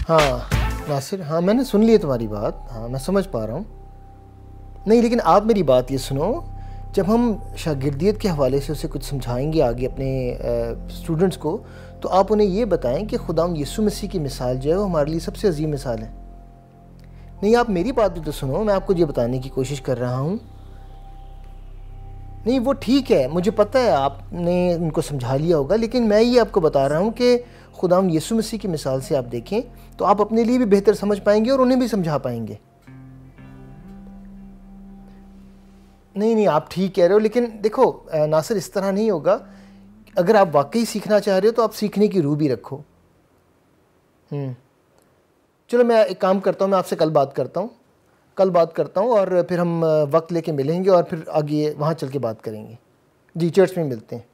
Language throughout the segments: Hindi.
हाँ नासिर, हाँ मैंने सुन ली तुम्हारी बात, हाँ मैं समझ पा रहा हूँ। नहीं लेकिन आप मेरी बात ये सुनो, जब हम शागिर्दियत के हवाले से उसे कुछ समझाएंगे आगे अपने स्टूडेंट्स को, तो आप उन्हें ये बताएं कि खुदाम यीशु मसीह की मिसाल जो है वो हमारे लिए सबसे अजीम मिसाल है। नहीं आप मेरी बात भी तो सुनो, मैं आपको ये बताने की कोशिश कर रहा हूँ। नहीं वो ठीक है, मुझे पता है आपने उनको समझा लिया होगा, लेकिन मैं ये आपको बता रहा हूँ कि खुदाम यीशु मसीह की मिसाल से आप देखें तो आप अपने लिए भी बेहतर समझ पाएंगे और उन्हें भी समझा पाएंगे। नहीं आप ठीक कह रहे हो, लेकिन देखो नासिर इस तरह नहीं होगा। अगर आप वाकई सीखना चाह रहे हो तो आप सीखने की रूह भी रखो। चलो मैं एक काम करता हूँ, मैं आपसे कल बात करता हूँ और फिर हम वक्त लेके मिलेंगे और फिर आगे वहाँ चल के बात करेंगे। जी चर्च में मिलते हैं,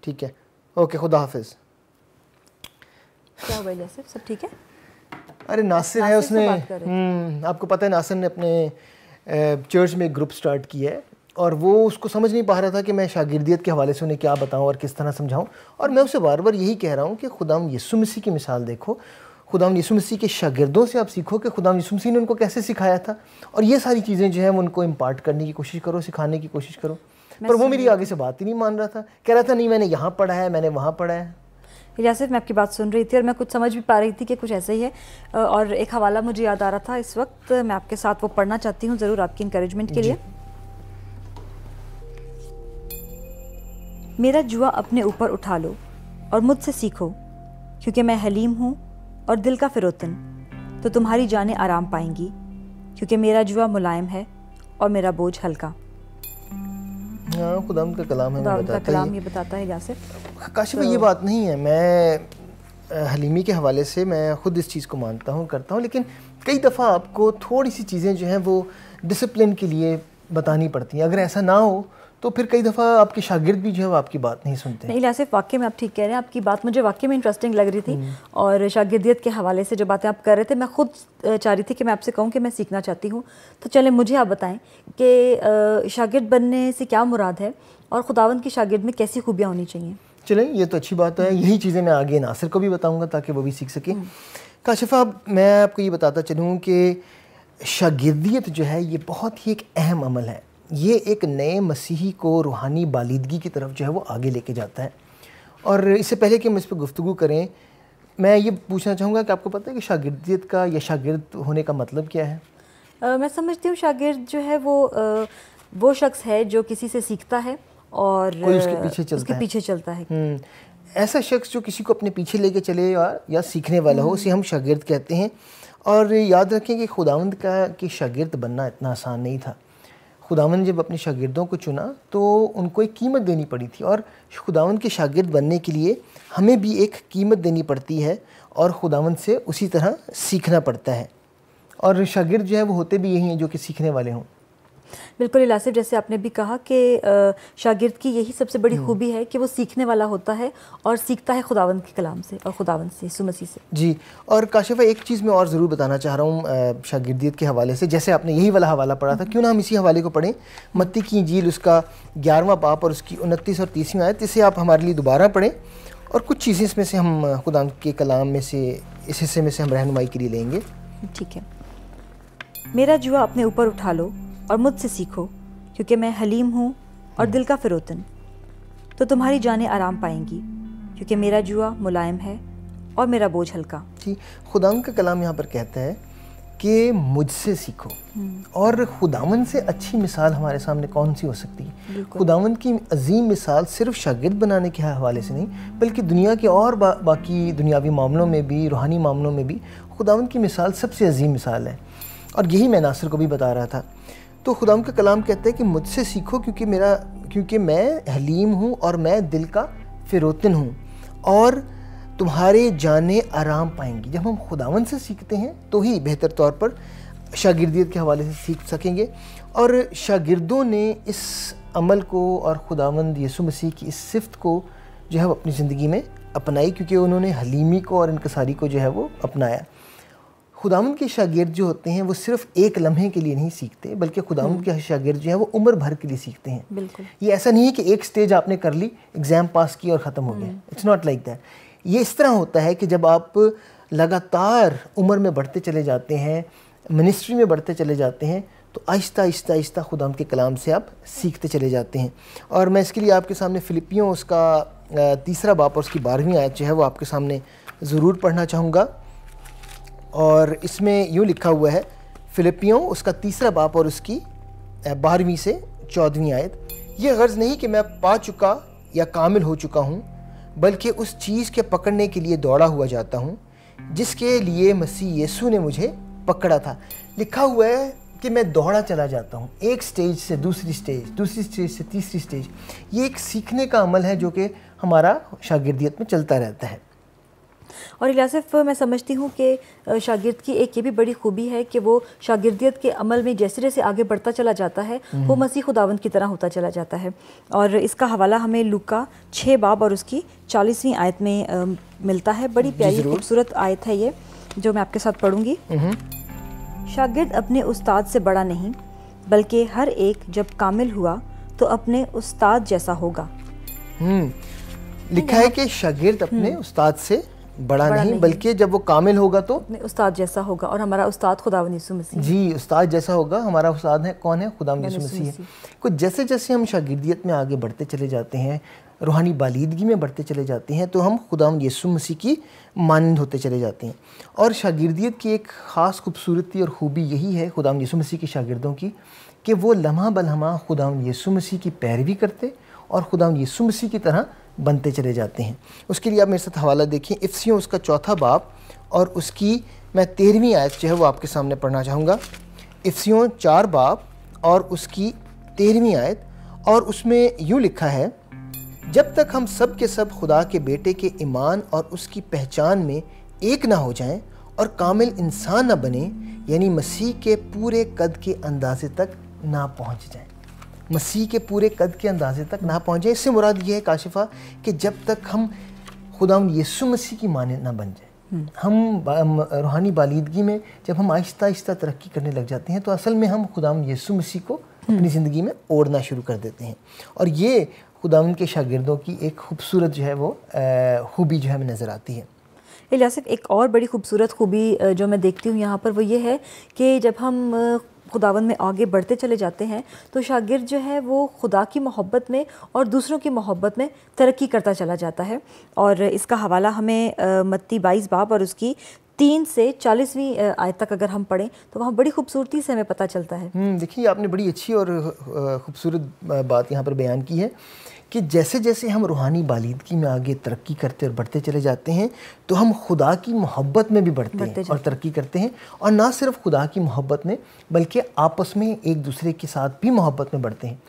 ठीक है, ओके, खुदा हाफिज़। क्या हुआ जैसे, सब ठीक है? अरे नासिर है, उसने आपको पता है नासिर ने अपने चर्च में एक ग्रुप स्टार्ट किया है और वो उसको समझ नहीं पा रहा था कि मैं शागिर्दियत के हवाले से उन्हें क्या बताऊं और किस तरह समझाऊं। और मैं उसे बार बार यही कह रहा हूं कि खुदाम यीशु मसीह की मिसाल देखो, खुदाम यीशु मसीह के शागिर्दों से आप सीखो कि खुदाम यीशु मसीह ने उनको कैसे सिखाया था, और ये सारी चीज़ें जो है उनको इम्पार्ट करने की कोशिश करो, सिखाने की कोशिश करो। पर वो मेरी आगे से बात ही नहीं मान रहा था, कह रहा था नहीं मैंने यहाँ पढ़ा है, मैंने वहाँ पढ़ा है। इजाज़त, मैं आपकी बात सुन रही थी और मैं कुछ समझ भी पा रही थी कि कुछ ऐसा ही है। और एक हवाला मुझे याद आ रहा था इस वक्त, मैं आपके साथ वो पढ़ना चाहती हूँ ज़रूर आपकी इंकरेजमेंट के लिए। मेरा जुआ अपने ऊपर उठा लो और मुझसे सीखो, क्योंकि मैं हलीम हूँ और दिल का फिरोतन, तो तुम्हारी जानें आराम पाएंगी, क्योंकि मेरा जुआ मुलायम है और मेरा बोझ हल्का। हाँ खुदाम का कलाम है, खुदा का कलाम ये बताता है। यासिर काशिफ ये बात नहीं है, मैं हलीमी के हवाले से मैं ख़ुद इस चीज़ को मानता हूँ, करता हूँ, लेकिन कई दफ़ा आपको थोड़ी सी चीज़ें जो हैं वो डिसिप्लिन के लिए बतानी पड़ती हैं। अगर ऐसा ना हो तो फिर कई दफ़ा आपके शागिर्द भी जो है वो आपकी बात नहीं सुनते। नहीं यासिफ, वाकई में आप ठीक कह रहे हैं, आपकी बात मुझे वाकई में इंटरेस्टिंग लग रही थी। और शागिर्दियत के हवाले से जो बातें आप कर रहे थे, मैं खुद चाह रही थी कि मैं आपसे कहूँ कि मैं सीखना चाहती हूँ। तो चलें मुझे आप बताएं कि शागिर्द बनने से क्या मुराद है और खुदावंद की शागिर्द में कैसी खूबियाँ होनी चाहिए। चलें ये तो अच्छी बात है, यही चीज़ें मैं आगे नासिर को भी बताऊँगा ताकि वो भी सीख सके। काशिफा मैं आपको ये बताता चलूँ कि शागिर्दियत जो है ये बहुत ही एक अहम अमल है। ये एक नए मसीही को रूहानी बालिदगी की तरफ जो है वो आगे लेके जाता है। और इससे पहले कि हम इस पर गुफ्तगू करें, मैं ये पूछना चाहूँगा कि आपको पता है कि शागिर्दियत का या शागिर्द होने का मतलब क्या है? मैं समझती हूँ शागिर्द जो है वो शख्स है जो किसी से सीखता है और कोई उसके पीछे चलता है। ऐसा शख्स जो किसी को अपने पीछे लेके चले या सीखने वाला हो, उसे हम शागिर्द कहते हैं। और याद रखें कि खुदावंद की शागिर्द बनना इतना आसान नहीं था। खुदावंद ने जब अपने शागिर्दों को चुना तो उनको एक कीमत देनी पड़ी थी, और खुदावंद के शागिर्द बनने के लिए हमें भी एक कीमत देनी पड़ती है और खुदावंद से उसी तरह सीखना पड़ता है। और शागिर्द जो है वो होते भी यही हैं जो कि सीखने वाले हों। बिल्कुल इलासिफ, जैसे आपने भी कहा कि शागिर्द की यही सबसे बड़ी खूबी है कि वो सीखने वाला होता है और सीखता है खुदावंद के कलाम से और खुदावंद से, यीशु मसीह से। जी, और काशिफा एक चीज़ मैं और ज़रूर बताना चाह रहा हूँ शागिर्दियत के हवाले से। जैसे आपने यही वाला हवाला पढ़ा था, क्यों ना हम इसी हवाले को पढ़ें, मत्ती की इंजील उसका 11वां बाब और उसकी 29 और 30वीं आयत। इसे आप हमारे लिए दोबारा पढ़ें और कुछ चीज़ें इसमें से हम खुदा के कलाम में से, इस हिस्से में से हम रहनुमाई के लिए लेंगे। ठीक है। मेरा जुआ अपने ऊपर उठा लो और मुझसे सीखो, क्योंकि मैं हलीम हूँ और दिल का फिरोतन, तो तुम्हारी जानें आराम पाएंगी, क्योंकि मेरा जुआ मुलायम है और मेरा बोझ हल्का। जी, खुदावन का कलाम यहाँ पर कहता है कि मुझसे सीखो। और खुदावन से अच्छी मिसाल हमारे सामने कौन सी हो सकती है? खुदावन की अजीम मिसाल सिर्फ शागिर्द बनाने के हवाले से नहीं, बल्कि दुनिया के और बाकी दुनियावी मामलों में भी, रूहानी मामलों में भी खुदावन की मिसाल सबसे अजीम मिसाल है। और यही मैं नासिर को भी बता रहा था। तो खुदावन का कलाम कहता है कि मुझसे सीखो, क्योंकि मैं हलीम हूँ और मैं दिल का फिरोतन हूँ, और तुम्हारे जाने आराम पाएंगी। जब हम खुदावन से सीखते हैं तो ही बेहतर तौर पर शागिर्दियत के हवाले से सीख सकेंगे। और शागिर्दों ने इस अमल को और खुदावंद यीशु मसीह की इस सिफ़त को जो है वो अपनी ज़िंदगी में अपनाई, क्योंकि उन्होंने हलीमी को और इनकसारी को जो है वो अपनाया। खुदावंद के शागिर्द जो होते हैं वो सिर्फ एक लम्हे के लिए नहीं सीखते, बल्कि खुदावंद के शागिर्द जो है वो उम्र भर के लिए सीखते हैं। बिल्कुल, ये ऐसा नहीं है कि एक स्टेज आपने कर ली, एग्ज़ाम पास किया और ख़त्म हो गया। It's not like that. ये इस तरह होता है कि जब आप लगातार उम्र में बढ़ते चले जाते हैं, मिनिस्ट्री में बढ़ते चले जाते हैं, तो आहिस्ता आहिस्ता आहिस्ता खुदा के कलाम से आप सीखते चले जाते हैं। और मैं इसके लिए आपके सामने फिलिपियों उसका 3 बाब और उसकी 12वीं आयत जो है वो आपके सामने ज़रूर पढ़ना चाहूँगा। और इसमें यूँ लिखा हुआ है, फिलिपियों उसका 3 बाब और उसकी 12वीं से 14वीं आयत, ये गर्ज़ नहीं कि मैं पा चुका या कामिल हो चुका हूँ, बल्कि उस चीज़ के पकड़ने के लिए दौड़ा हुआ जाता हूँ जिसके लिए मसीह यीशु ने मुझे पकड़ा था। लिखा हुआ है कि मैं दौड़ा चला जाता हूँ, एक स्टेज से दूसरी स्टेज, दूसरी स्टेज से तीसरी स्टेज। ये एक सीखने का अमल है जो कि हमारा शागिर्दियत में चलता रहता है। और इलासिफ, मैं समझती हूँ कि शागिर्द की एक ये भी बड़ी खूबी है कि वो शागिर्दियत के अमल में जैसे जैसे आगे बढ़ता चला जाता है वो मसीह खुदावंद की तरह होता चला जाता है। और इसका हवाला हमें लूका 6 बाब और उसकी 40वीं आयत में मिलता है। बड़ी प्यारी खूबसूरत आयत है ये, जो मैं आपके साथ पढ़ूंगी। शागिर्द अपने उस्ताद से बड़ा नहीं, बल्कि हर एक जब कामिल हुआ तो अपने उस्ताद जैसा होगा। लिखा है कि शागिर्द अपने उस्ताद से बड़ा नहीं, बल्कि जब वो कामिल होगा तो अपने उस्ताद जैसा होगा। और हमारा उस्ताद खुदावंद यीशु मसीह जी, उस्ताद जैसा होगा। हमारा उस्ताद है कौन है? खुदावंद यीशु मसीह है। कुछ जैसे जैसे हम शागिर्दियत में आगे बढ़ते चले जाते हैं, रूहानी बालीदगी में बढ़ते चले जाते हैं, तो हम खुदावंद यीशु मसीह की मानंद होते चले जाते हैं। और शागिर्दियत की एक ख़ास खूबसूरती और ख़ूबी यही है खुदावंद यीशु मसीह के शागिर्दों की, कि वो लम्हा बलम्हा खुदावंद यीशु मसीह की पैरवी करते और खुदावंद यीशु मसीह की तरह बनते चले जाते हैं। उसके लिए आप मेरे साथ हवाला देखिए, इफ्सियों उसका 4 बाब और उसकी मैं 13वीं आयत जो है वो आपके सामने पढ़ना चाहूँगा। इफ्सियों 4 बाब और उसकी 13वीं आयत, और उसमें यूँ लिखा है, जब तक हम सब के सब खुदा के बेटे के ईमान और उसकी पहचान में एक ना हो जाएं और कामिल इंसान ना बने, यानी मसीह के पूरे कद के अंदाजे तक ना पहुँच जाएं। मसीह के पूरे कद के अंदाजे तक ना पहुँचे। इससे मुराद ये है काशिफ़ा कि जब तक हम खुदावंद यीशु मसीह की मानंद ना बन जाए, हम रूहानी बालीदगी में जब हम आहिस्ता आहिस्ता तरक्की करने लग जाते हैं, तो असल में हम खुदावंद यीशु मसीह को अपनी ज़िंदगी में ओढ़ना शुरू कर देते हैं। और ये खुदावंद के शागिर्दों की एक खूबसूरत जो है वो खूबी जो है हमें नज़र आती है। इलियासिफ, एक और बड़ी खूबसूरत खूबी जो मैं देखती हूँ यहाँ पर वो ये है कि जब हम खुदावंद में आगे बढ़ते चले जाते हैं तो शागिर्द जो है वो खुदा की मोहब्बत में और दूसरों की मोहब्बत में तरक्की करता चला जाता है। और इसका हवाला हमें मत्ती 22 बाब और उसकी 3 से 40वीं आयत तक अगर हम पढ़ें तो वहाँ बड़ी खूबसूरती से हमें पता चलता है। देखिए, आपने बड़ी अच्छी और खूबसूरत बात यहाँ पर बयान की है कि जैसे जैसे हम रूहानी बालीदगी में आगे तरक्की करते और बढ़ते चले जाते हैं, तो हम खुदा की मोहब्बत में भी बढ़ते हैं और तरक्की करते हैं। और ना सिर्फ खुदा की मोहब्बत में, बल्कि आपस में एक दूसरे के साथ भी मोहब्बत में बढ़ते हैं।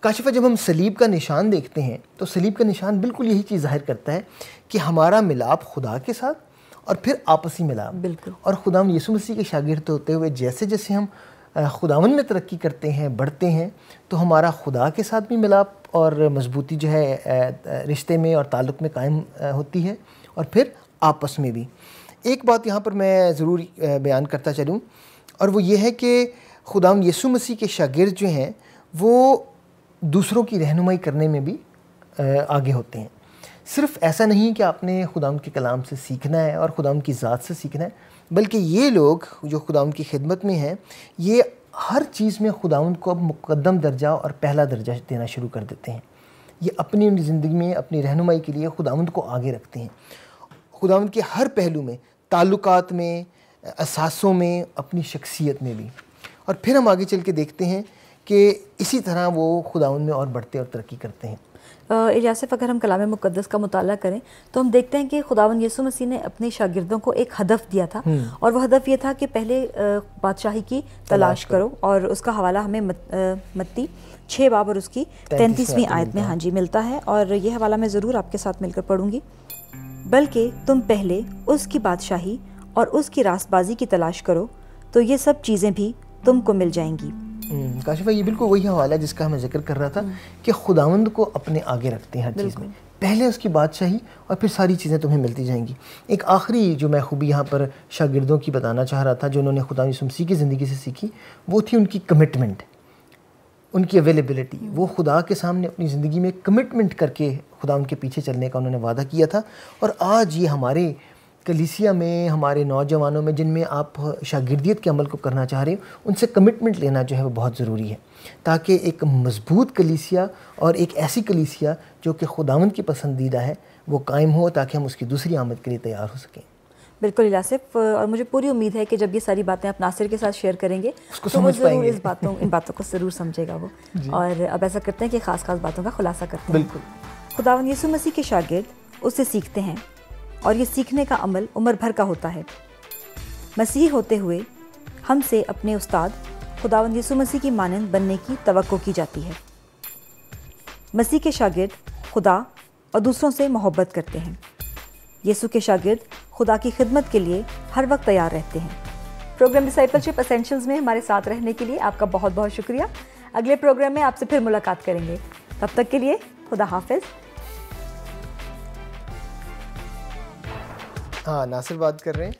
काशिफ़ा, जब हम सलीब का निशान देखते हैं तो सलीब का निशान बिल्कुल यही चीज़ ज़ाहिर करता है कि हमारा मिलाप खुदा के साथ और फिर आपसी मिलाप। बिल्कुल। और खुदावंद यीशु मसीह के शागिर्द होते हुए जैसे जैसे हम खुदावंद में तरक्की करते हैं, बढ़ते हैं, तो हमारा खुदा के साथ भी मिलाप और मजबूती जो है रिश्ते में और ताल्लुक़ में कायम होती है, और फिर आपस में भी। एक बात यहाँ पर मैं ज़रूर बयान करता चलूँ, और वो ये है कि खुदावंद यीशु मसीह के शागिर्द जो हैं वो दूसरों की रहनुमाई करने में भी आगे होते हैं। सिर्फ ऐसा नहीं कि आपने खुदावंद के कलाम से सीखना है और खुदावंद की ज़ात से सीखना है, बल्कि ये लोग जो खुदावंद की खिदमत में हैं, ये हर चीज़ में खुदावंद को अब मुक़द्दम दर्जा और पहला दर्जा देना शुरू कर देते हैं। ये अपनी ज़िंदगी में अपनी रहनुमाई के लिए खुदावंद को आगे रखते हैं। खुदावंद के हर पहलू में, ताल्लुकात में, असासों में, अपनी शख्सियत में भी। और फिर हम आगे चल के देखते हैं कि इसी तरह वो खुदावंद में और बढ़ते और तरक्की करते हैं। इलियासिफ, अगर हम कलाम मुक़द्दस का मुताला करें तो हम देखते हैं कि खुदावंद यीशु मसीह ने अपने शागिर्दों को एक हदफ दिया था, और वह हदफ ये था कि पहले बादशाही की तलाश करो। और उसका हवाला हमें मत्ती 6 बाब और उसकी 33वीं आयत में जी मिलता है। और ये हवाला मैं ज़रूर आपके साथ मिलकर पढ़ूंगी। बल्कि तुम पहले उसकी बादशाही और उसकी रास्तबाजी की तलाश करो, तो ये सब चीज़ें भी तुमको मिल जाएंगी। काशिफ़ा, ये बिल्कुल वही हवाला है जिसका मैं जिक्र कर रहा था कि खुदावंद को अपने आगे रखते हैं हर चीज़ में, पहले उसकी बादशाही और फिर सारी चीज़ें तुम्हें मिलती जाएंगी। एक आखिरी जो मैं खूबी यहाँ पर शागिर्दों की बताना चाह रहा था, जो उन्होंने खुदावंद यीशु मसीह की ज़िंदगी से सीखी, वो थी उनकी कमिटमेंट, उनकी अवेलेबिलिटी। वो खुदा के सामने अपनी ज़िंदगी में कमिटमेंट करके खुदावंद के पीछे चलने का उन्होंने वादा किया था। और आज ये हमारे कलीसिया में, हमारे नौजवानों में जिनमें आप शागिर्दियत के अमल को करना चाह रहे हो, उनसे कमिटमेंट लेना जो है वो बहुत ज़रूरी है, ताकि एक मज़बूत कलीसिया और एक ऐसी कलीसिया जो कि खुदावंद की पसंदीदा है वो कायम हो, ताकि हम उसकी दूसरी आमद के लिए तैयार हो सकें। बिल्कुल इलासिफ, और मुझे पूरी उम्मीद है कि जब ये सारी बातें आप नासिर के साथ शेयर करेंगे उसको तो वो समझ पाएंगे, इन बातों को ज़रूर समझेगा वो। और अब ऐसा करते हैं कि ख़ास बातों का खुलासा करते हैं। बिल्कुल। खुदावंद यीशु मसीह के शागिर्द उससे सीखते हैं और ये सीखने का अमल उम्र भर का होता है। मसीह होते हुए हमसे अपने उस्ताद खुदावंद यीशु मसीह की मानंद बनने की तवक्को की जाती है। मसीह के शागिर्द खुदा और दूसरों से मोहब्बत करते हैं। यीशु के शागिर्द खुदा की खिदमत के लिए हर वक्त तैयार रहते हैं। प्रोग्राम डिसाइपलशिप एसेंशियल्स में हमारे साथ रहने के लिए आपका बहुत बहुत शुक्रिया। अगले प्रोग्राम में आपसे फिर मुलाकात करेंगे, तब तक के लिए खुदा हाफिज। हाँ, नासिर बात कर रहे हैं।